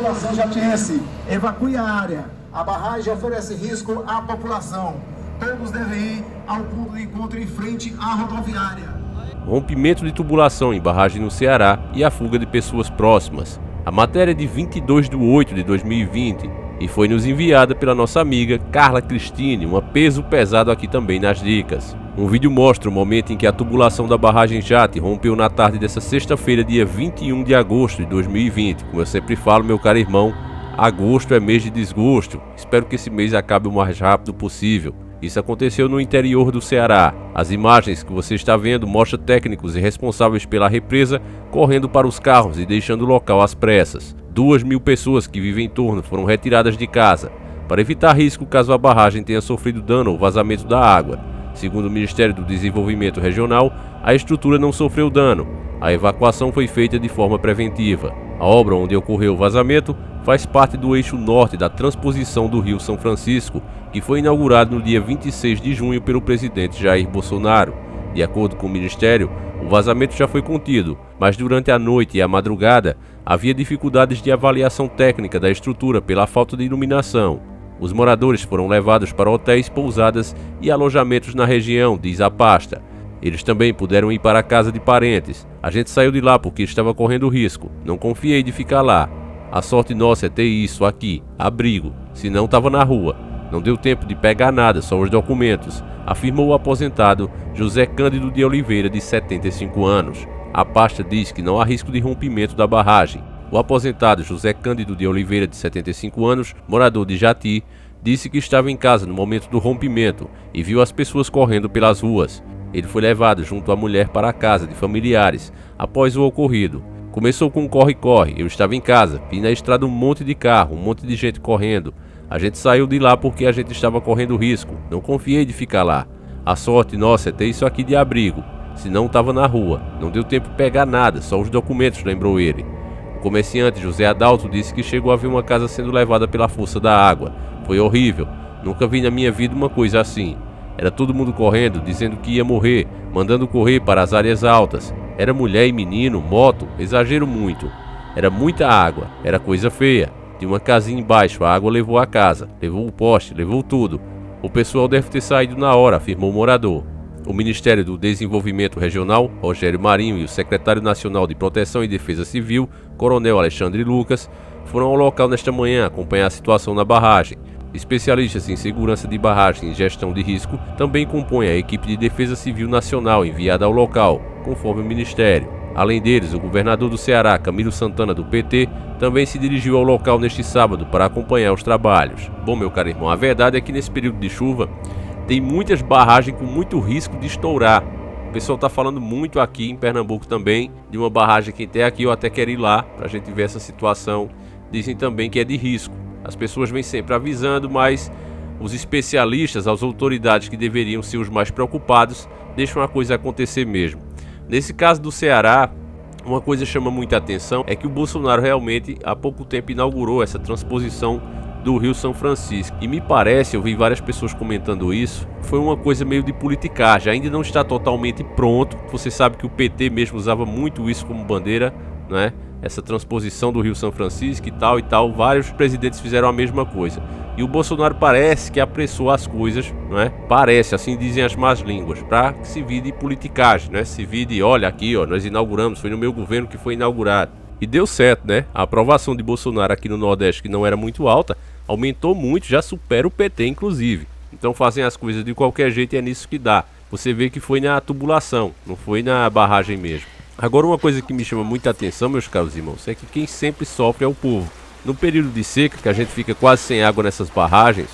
população jatiense, evacue a área. A barragem oferece risco à população. Todos devem ir ao ponto de encontro em frente à rodoviária. Rompimento de tubulação em barragem no Ceará e a fuga de pessoas próximas. A matéria é de 22/8/2020 e foi nos enviada pela nossa amiga Carla Cristine, uma peso pesado aqui também nas dicas. Um vídeo mostra o momento em que a tubulação da barragem Jati rompeu na tarde dessa sexta-feira, dia 21 de agosto de 2020. Como eu sempre falo, meu caro irmão, agosto é mês de desgosto. Espero que esse mês acabe o mais rápido possível. Isso aconteceu no interior do Ceará. As imagens que você está vendo mostram técnicos e responsáveis pela represa correndo para os carros e deixando o local às pressas. 2.000 pessoas que vivem em torno foram retiradas de casa, para evitar risco caso a barragem tenha sofrido dano ou vazamento da água. Segundo o Ministério do Desenvolvimento Regional, a estrutura não sofreu dano. A evacuação foi feita de forma preventiva. A obra onde ocorreu o vazamento faz parte do eixo norte da transposição do Rio São Francisco, que foi inaugurado no dia 26 de junho pelo presidente Jair Bolsonaro. De acordo com o Ministério, o vazamento já foi contido, mas durante a noite e a madrugada havia dificuldades de avaliação técnica da estrutura pela falta de iluminação. Os moradores foram levados para hotéis, pousadas e alojamentos na região, diz a pasta. Eles também puderam ir para a casa de parentes. A gente saiu de lá porque estava correndo risco. Não confiei de ficar lá. A sorte nossa é ter isso aqui, abrigo, senão estava na rua. Não deu tempo de pegar nada, só os documentos, afirmou o aposentado José Cândido de Oliveira, de 75 anos. A pasta diz que não há risco de rompimento da barragem. O aposentado José Cândido de Oliveira, de 75 anos, morador de Jati, disse que estava em casa no momento do rompimento e viu as pessoas correndo pelas ruas. Ele foi levado junto à mulher para a casa de familiares após o ocorrido. Começou com um corre-corre, eu estava em casa, vi na estrada um monte de carro, um monte de gente correndo. A gente saiu de lá porque a gente estava correndo risco, não confiei de ficar lá. A sorte nossa é ter isso aqui de abrigo, senão estava na rua. Não deu tempo de pegar nada, só os documentos, lembrou ele. O comerciante José Adalto disse que chegou a ver uma casa sendo levada pela força da água. Foi horrível, nunca vi na minha vida uma coisa assim. Era todo mundo correndo, dizendo que ia morrer, mandando correr para as áreas altas. Era mulher e menino, moto, exagero muito. Era muita água, era coisa feia. Tinha uma casinha embaixo, a água levou a casa, levou o poste, levou tudo. O pessoal deve ter saído na hora, afirmou o morador. O Ministério do Desenvolvimento Regional, Rogério Marinho, e o Secretário Nacional de Proteção e Defesa Civil, Coronel Alexandre Lucas, foram ao local nesta manhã acompanhar a situação na barragem. Especialistas em segurança de barragem e gestão de risco também compõem a equipe de Defesa Civil Nacional enviada ao local, conforme o Ministério. Além deles, o governador do Ceará, Camilo Santana, do PT, também se dirigiu ao local neste sábado para acompanhar os trabalhos. Bom, meu caro irmão, a verdade é que nesse período de chuva tem muitas barragens com muito risco de estourar. O pessoal está falando muito aqui em Pernambuco também de uma barragem que tem aqui, eu até quero ir lá para a gente ver essa situação. Dizem também que é de risco. As pessoas vêm sempre avisando, mas os especialistas, as autoridades que deveriam ser os mais preocupados, deixam a coisa acontecer mesmo. Nesse caso do Ceará, uma coisa que chama muita atenção é que o Bolsonaro realmente há pouco tempo inaugurou essa transposição do Rio São Francisco. E me parece, eu vi várias pessoas comentando isso, foi uma coisa meio de politicagem, ainda não está totalmente pronto. Você sabe que o PT mesmo usava muito isso como bandeira, né? Essa transposição do Rio São Francisco e tal, vários presidentes fizeram a mesma coisa. E o Bolsonaro parece que apressou as coisas, não é? Parece, assim dizem as más línguas, para que se vire politicagem, né? Se vire, olha aqui, ó, nós inauguramos, foi no meu governo que foi inaugurado. E deu certo, né? A aprovação de Bolsonaro aqui no Nordeste, que não era muito alta, aumentou muito, já supera o PT, inclusive. Então fazem as coisas de qualquer jeito e é nisso que dá. Você vê que foi na tubulação, não foi na barragem mesmo. Agora, uma coisa que me chama muita atenção, meus caros irmãos, é que quem sempre sofre é o povo. No período de seca, que a gente fica quase sem água nessas barragens,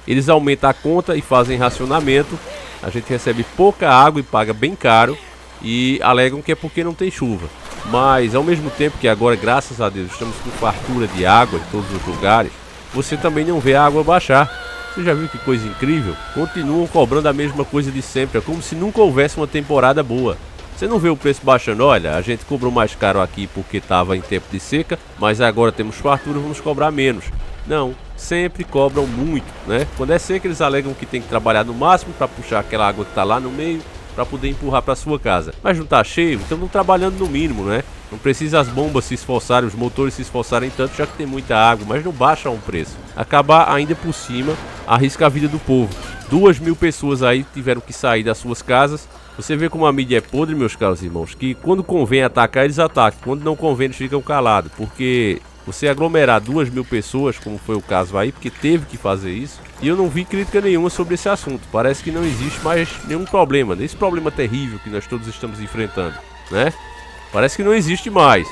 eles aumentam a conta e fazem racionamento. A gente recebe pouca água e paga bem caro e alegam que é porque não tem chuva. Mas, ao mesmo tempo que agora, graças a Deus, estamos com fartura de água em todos os lugares, você também não vê a água baixar. Você já viu que coisa incrível? Continuam cobrando a mesma coisa de sempre, é como se nunca houvesse uma temporada boa. Você não vê o preço baixando? Olha, a gente cobrou mais caro aqui porque estava em tempo de seca, mas agora temos fartura, vamos cobrar menos. Não, sempre cobram muito, né? Quando é seca eles alegam que tem que trabalhar no máximo para puxar aquela água que está lá no meio, para poder empurrar para sua casa. Mas não tá cheio, então não trabalhando no mínimo, né? Não precisa as bombas se esforçarem, os motores se esforçarem tanto, já que tem muita água, mas não baixa um preço. Acabar ainda por cima, arrisca a vida do povo. 2.000 pessoas aí tiveram que sair das suas casas. Você vê como a mídia é podre, meus caros irmãos, que quando convém atacar, eles atacam. Quando não convém, eles ficam calados. Porque você aglomerar 2.000 pessoas, como foi o caso aí, porque teve que fazer isso. E eu não vi crítica nenhuma sobre esse assunto. Parece que não existe mais nenhum problema. Esse problema terrível que nós todos estamos enfrentando, né? Parece que não existe mais.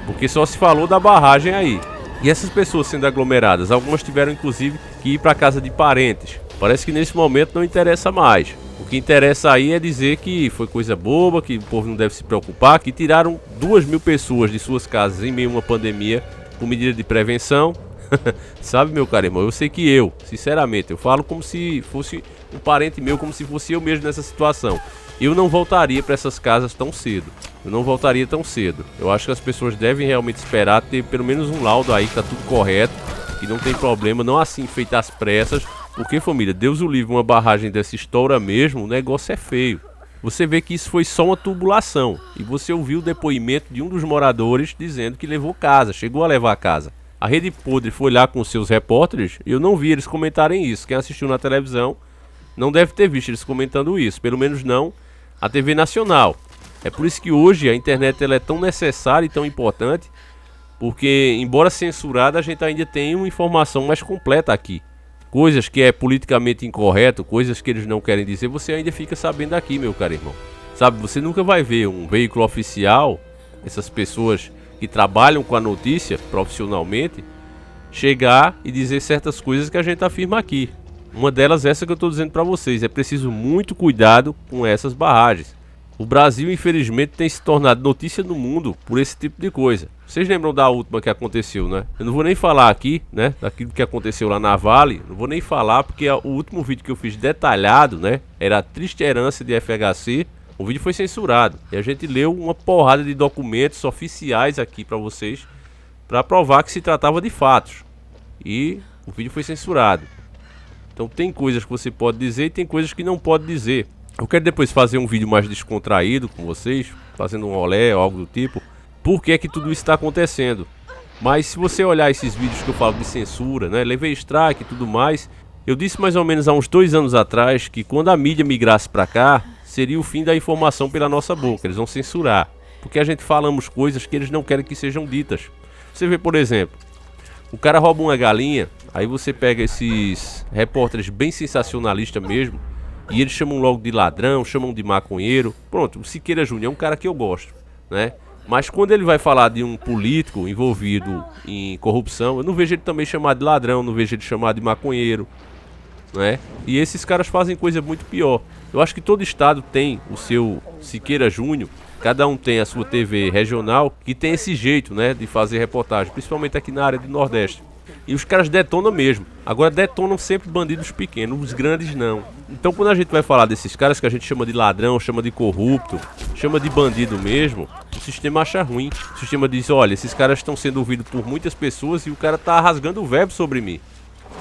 Porque só se falou da barragem aí. E essas pessoas sendo aglomeradas, algumas tiveram inclusive que ir para casa de parentes. Parece que nesse momento não interessa mais. O que interessa aí é dizer que foi coisa boba, que o povo não deve se preocupar, que tiraram 2.000 pessoas de suas casas em meio a uma pandemia por medida de prevenção. Sabe, meu caro irmão, eu sei que eu, sinceramente, eu falo como se fosse um parente meu, como se fosse eu mesmo nessa situação. Eu não voltaria para essas casas tão cedo. Eu não voltaria tão cedo. Eu acho que as pessoas devem realmente esperar ter pelo menos um laudo aí que tá tudo correto, que não tem problema, não assim feito às pressas. Porque, família, Deus o livre, uma barragem dessa estoura mesmo, o negócio é feio. Você vê que isso foi só uma tubulação. E você ouviu o depoimento de um dos moradores dizendo que levou casa, chegou a levar a casa. A Rede Podre foi lá com seus repórteres e eu não vi eles comentarem isso. Quem assistiu na televisão não deve ter visto eles comentando isso, pelo menos não a TV Nacional. É por isso que hoje a internet ela é tão necessária e tão importante, porque, embora censurada, a gente ainda tem uma informação mais completa aqui. Coisas que é politicamente incorreto, coisas que eles não querem dizer, você ainda fica sabendo aqui, meu caro irmão. Sabe, você nunca vai ver um veículo oficial, essas pessoas que trabalham com a notícia profissionalmente, chegar e dizer certas coisas que a gente afirma aqui. Uma delas é essa que eu estou dizendo para vocês, é preciso muito cuidado com essas barragens. O Brasil, infelizmente, tem se tornado notícia no mundo por esse tipo de coisa. Vocês lembram da última que aconteceu, né? Eu não vou nem falar aqui, né? Daquilo que aconteceu lá na Vale. Não vou nem falar porque o último vídeo que eu fiz detalhado, né? Era a triste herança de FHC. O vídeo foi censurado. E a gente leu uma porrada de documentos oficiais aqui para vocês, para provar que se tratava de fatos. E o vídeo foi censurado. Então tem coisas que você pode dizer e tem coisas que não pode dizer. Eu quero depois fazer um vídeo mais descontraído com vocês, fazendo um rolê ou algo do tipo. Por que é que tudo isso está acontecendo? Mas se você olhar esses vídeos que eu falo de censura, né, levei strike e tudo mais, eu disse mais ou menos há uns 2 anos atrás que quando a mídia migrasse para cá, seria o fim da informação pela nossa boca, eles vão censurar. Porque a gente falamos coisas que eles não querem que sejam ditas. Você vê, por exemplo, o cara rouba uma galinha, aí você pega esses repórteres bem sensacionalistas mesmo, e eles chamam logo de ladrão, chamam de maconheiro. Pronto, o Siqueira Júnior é um cara que eu gosto, né? Mas quando ele vai falar de um político envolvido em corrupção, eu não vejo ele também chamado de ladrão, não vejo ele chamado de maconheiro, né? E esses caras fazem coisa muito pior. Eu acho que todo estado tem o seu Siqueira Júnior, cada um tem a sua TV regional, que tem esse jeito, né, de fazer reportagem, principalmente aqui na área do Nordeste. E os caras detonam mesmo. Agora detonam sempre bandidos pequenos, os grandes não. Então quando a gente vai falar desses caras que a gente chama de ladrão, chama de corrupto, chama de bandido mesmo, o sistema acha ruim. O sistema diz, olha, esses caras estão sendo ouvidos por muitas pessoas e o cara tá rasgando o verbo sobre mim.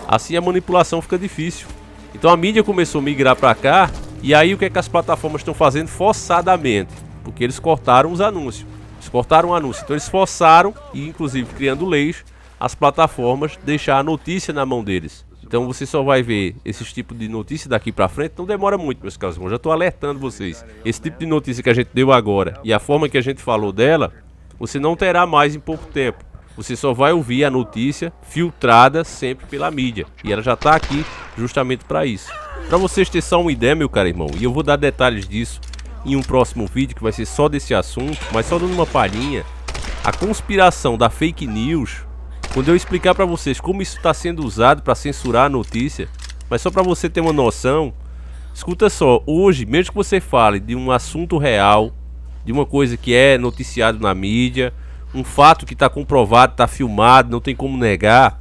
Assim a manipulação fica difícil. Então a mídia começou a migrar pra cá, e aí o que é que as plataformas estão fazendo forçadamente? Porque eles cortaram os anúncios. Eles cortaram o anúncio. Então eles forçaram, e inclusive criando leis, as plataformas deixar a notícia na mão deles. Então você só vai ver esse tipo de notícia daqui pra frente, não demora muito, meus caros. Eu já tô alertando vocês. Esse tipo de notícia que a gente deu agora e a forma que a gente falou dela, você não terá mais em pouco tempo. Você só vai ouvir a notícia filtrada sempre pela mídia. E ela já tá aqui justamente para isso. Para vocês terem só uma ideia, meu caro irmão, e eu vou dar detalhes disso em um próximo vídeo que vai ser só desse assunto, mas só dando uma palhinha. A conspiração da fake news, quando eu explicar para vocês como isso está sendo usado para censurar a notícia, mas só para você ter uma noção, escuta só, hoje, mesmo que você fale de um assunto real, de uma coisa que é noticiado na mídia, um fato que está comprovado, está filmado, não tem como negar,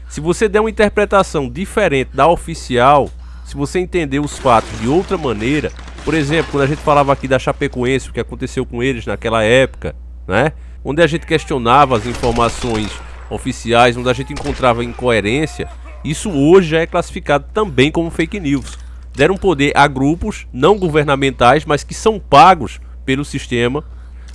se você der uma interpretação diferente da oficial, se você entender os fatos de outra maneira, por exemplo, quando a gente falava aqui da Chapecoense, o que aconteceu com eles naquela época, né? Onde a gente questionava as informações oficiais, onde a gente encontrava incoerência, isso hoje já é classificado também como fake news. deram poder a grupos não governamentais, mas que são pagos pelo sistema,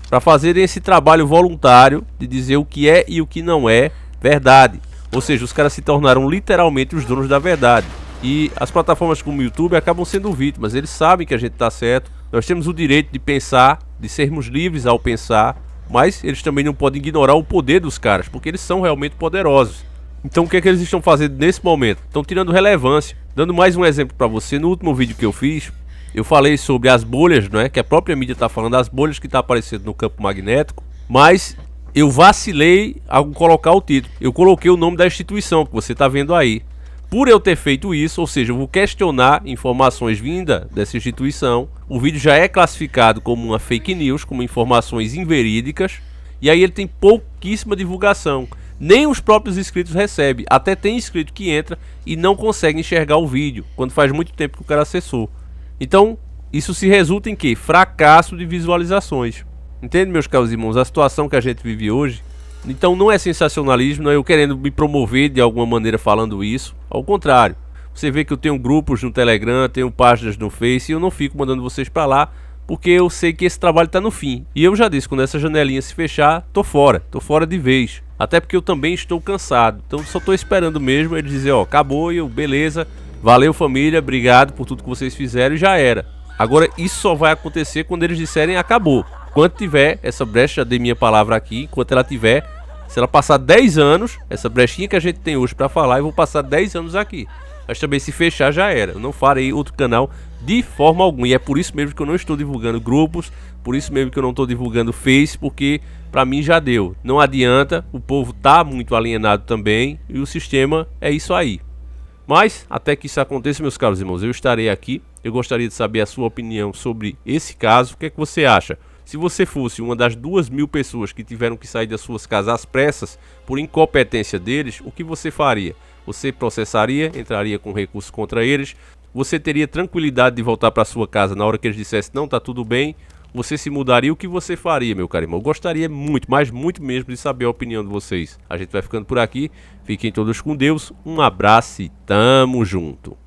para fazerem esse trabalho voluntário de dizer o que é e o que não é verdade. Ou seja, os caras se tornaram literalmente os donos da verdade. E as plataformas como o YouTube acabam sendo vítimas. Eles sabem que a gente está certo. Nós temos o direito de pensar, de sermos livres ao pensar, mas eles também não podem ignorar o poder dos caras, porque eles são realmente poderosos. Então o que é que eles estão fazendo nesse momento? Estão tirando relevância. Dando mais um exemplo para você, no último vídeo que eu fiz, eu falei sobre as bolhas, não é? Que a própria mídia está falando, as bolhas que estão aparecendo no campo magnético, mas eu vacilei ao colocar o título. Eu coloquei o nome da instituição que você está vendo aí. Por eu ter feito isso, ou seja, eu vou questionar informações vindas dessa instituição, o vídeo já é classificado como uma fake news, como informações inverídicas, e aí ele tem pouquíssima divulgação. Nem os próprios inscritos recebem. Até tem inscrito que entra e não consegue enxergar o vídeo, quando faz muito tempo que o cara acessou. Então, isso se resulta em quê? Fracasso de visualizações. Entende, meus caros irmãos, a situação que a gente vive hoje? Então não é sensacionalismo, não é eu querendo me promover de alguma maneira falando isso. Ao contrário, você vê que eu tenho grupos no Telegram, tenho páginas no Face e eu não fico mandando vocês pra lá, porque eu sei que esse trabalho tá no fim. E eu já disse, quando essa janelinha se fechar, tô fora de vez. Até porque eu também estou cansado. Então só tô esperando mesmo ele dizer, ó, acabou, e eu, beleza, valeu família, obrigado por tudo que vocês fizeram e já era. Agora isso só vai acontecer quando eles disserem acabou. Enquanto tiver essa brecha, já dei minha palavra aqui, enquanto ela tiver, se ela passar 10 anos, essa brechinha que a gente tem hoje para falar, eu vou passar 10 anos aqui. Mas também se fechar já era, eu não farei outro canal de forma alguma. E é por isso mesmo que eu não estou divulgando grupos, por isso mesmo que eu não estou divulgando Face, porque para mim já deu. Não adianta, o povo tá muito alienado também e o sistema é isso aí. Mas, até que isso aconteça, meus caros irmãos, eu estarei aqui. Eu gostaria de saber a sua opinião sobre esse caso. O que é que você acha? Se você fosse uma das 2.000 pessoas que tiveram que sair das suas casas às pressas por incompetência deles, o que você faria? Você processaria, entraria com recurso contra eles? Você teria tranquilidade de voltar para sua casa na hora que eles dissessem, não, tá tudo bem? Você se mudaria? O que você faria, meu caro irmão? Eu gostaria muito, mas muito mesmo de saber a opinião de vocês. A gente vai ficando por aqui. Fiquem todos com Deus. Um abraço e tamo junto.